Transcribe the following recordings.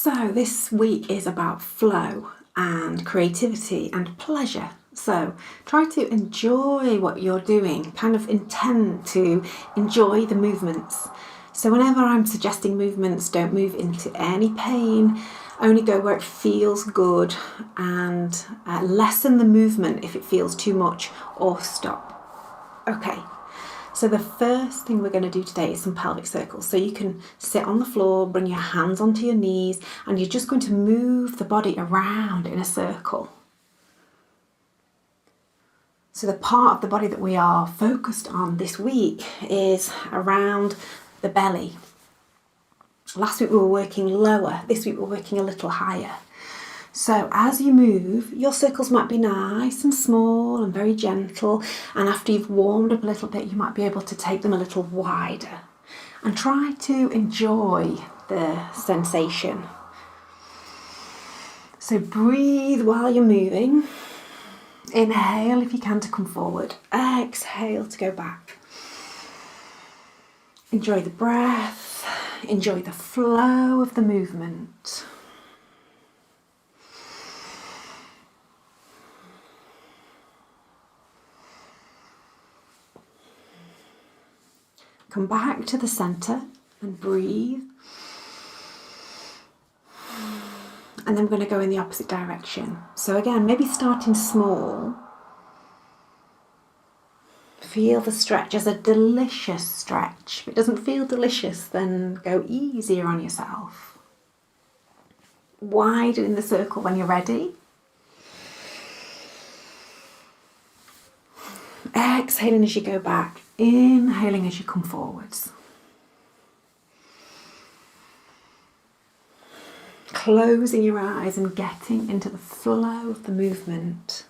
So this week is about flow and creativity and pleasure. So try to enjoy what you're doing, kind of intend to enjoy the movements. So whenever I'm suggesting movements, don't move into any pain, only go where it feels good, and lessen the movement if it feels too much, or stop. Okay. So the first thing we're going to do today is some pelvic circles. So you can sit on the floor, bring your hands onto your knees, and you're just going to move the body around in a circle. So the part of the body that we are focused on this week is around the belly. Last week we were working lower, this week we're working a little higher. So as you move, your circles might be nice and small and very gentle, and after you've warmed up a little bit, you might be able to take them a little wider and try to enjoy the sensation. So breathe while you're moving. Inhale if you can to come forward. Exhale to go back. Enjoy the breath. Enjoy the flow of the movement. Come back to the centre and breathe. And then we're going to go in the opposite direction. So again, maybe starting small. Feel the stretch as a delicious stretch. If it doesn't feel delicious, then go easier on yourself. Widen the circle when you're ready. Exhaling as you go back. Inhaling as you come forwards. Closing your eyes and getting into the flow of the movement.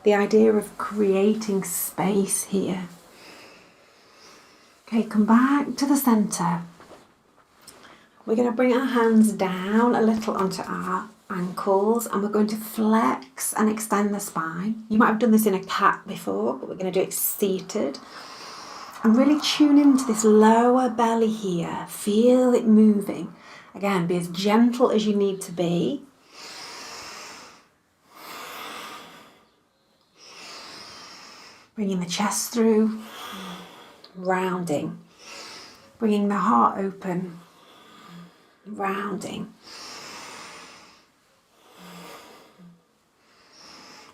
The idea of creating space here. Okay, come back to the centre. We're going to bring our hands down a little onto our ankles, and we're going to flex and extend the spine. You might have done this in a cat before, but we're going to do it seated. And really tune into this lower belly here. Feel it moving. Again, be as gentle as you need to be. Bringing the chest through. Rounding, bringing the heart open, rounding.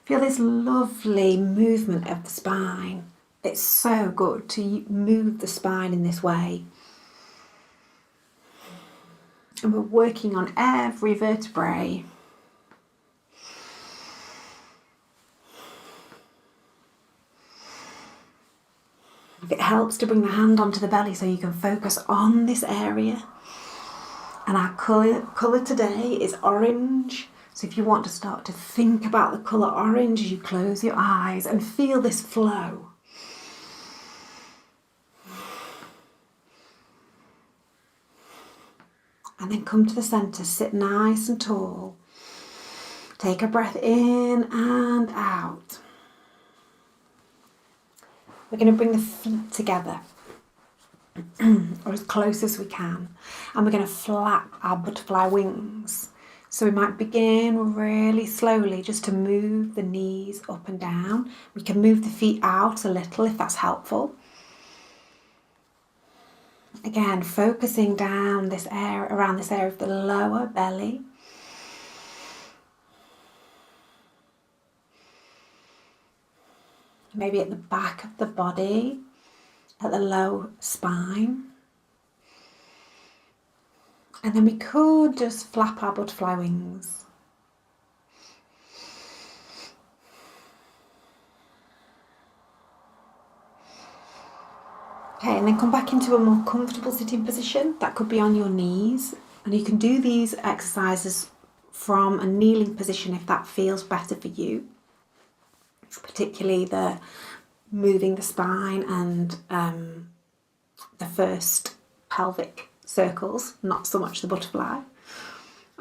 Feel this lovely movement of the spine. It's so good to move the spine in this way. And we're working on every vertebrae. It helps to bring the hand onto the belly so you can focus on this area. And our colour today is orange. So if you want to start to think about the colour orange, you close your eyes and feel this flow. And then come to the centre, sit nice and tall. Take a breath in and out. We're going to bring the feet together, or as close as we can, and we're going to flap our butterfly wings. So we might begin really slowly just to move the knees up and down. We can move the feet out a little if that's helpful. Again, focusing down this area, around this area of the lower belly. Maybe at the back of the body, at the low spine. And then we could just flap our butterfly wings. Okay, and then come back into a more comfortable sitting position. That could be on your knees. And you can do these exercises from a kneeling position if that feels better for you. Particularly the moving the spine and the first pelvic circles, not so much the butterfly.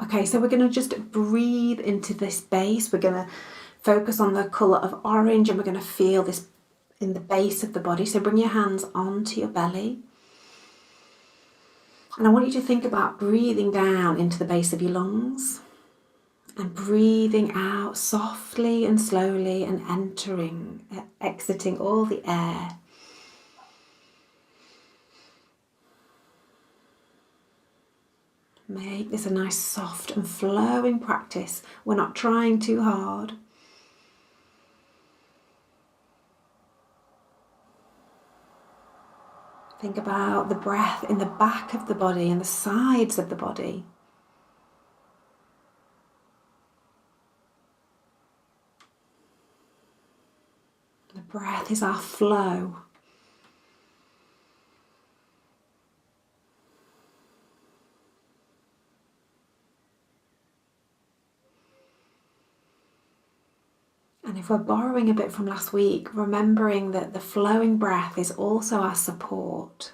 Okay, so we're going to just breathe into this base. We're going to focus on the colour of orange, and we're going to feel this in the base of the body. So bring your hands onto your belly. And I want you to think about breathing down into the base of your lungs and breathing out softly and slowly and exiting all the air. Make this a nice soft and flowing practice. We're not trying too hard. Think about the breath in the back of the body and the sides of the body. The breath is our flow. And if we're borrowing a bit from last week, remembering that the flowing breath is also our support.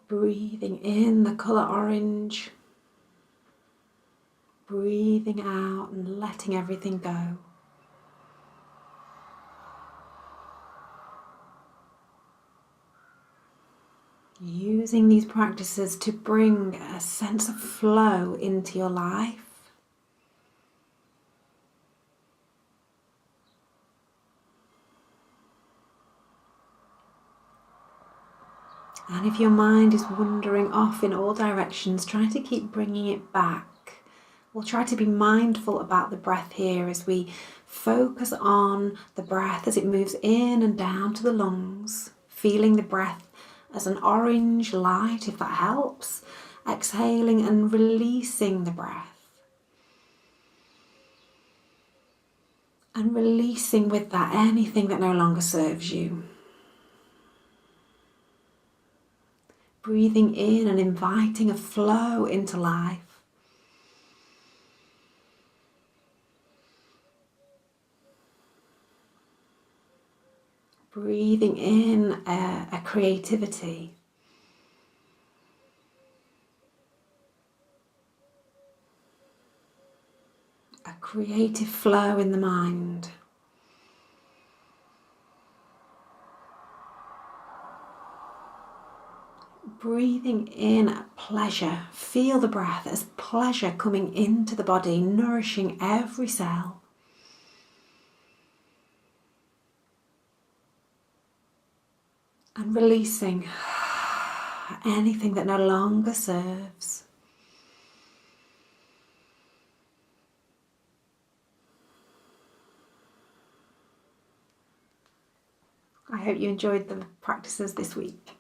Breathing in the colour orange, breathing out and letting everything go. Using these practices to bring a sense of flow into your life. And if your mind is wandering off in all directions, try to keep bringing it back. We'll try to be mindful about the breath here as we focus on the breath as it moves in and down to the lungs, feeling the breath as an orange light, if that helps, exhaling and releasing the breath. And releasing with that anything that no longer serves you. Breathing in and inviting a flow into life. Breathing in a creativity. A creative flow in the mind. Breathing in pleasure. Feel the breath as pleasure coming into the body, nourishing every cell. And releasing anything that no longer serves. I hope you enjoyed the practices this week.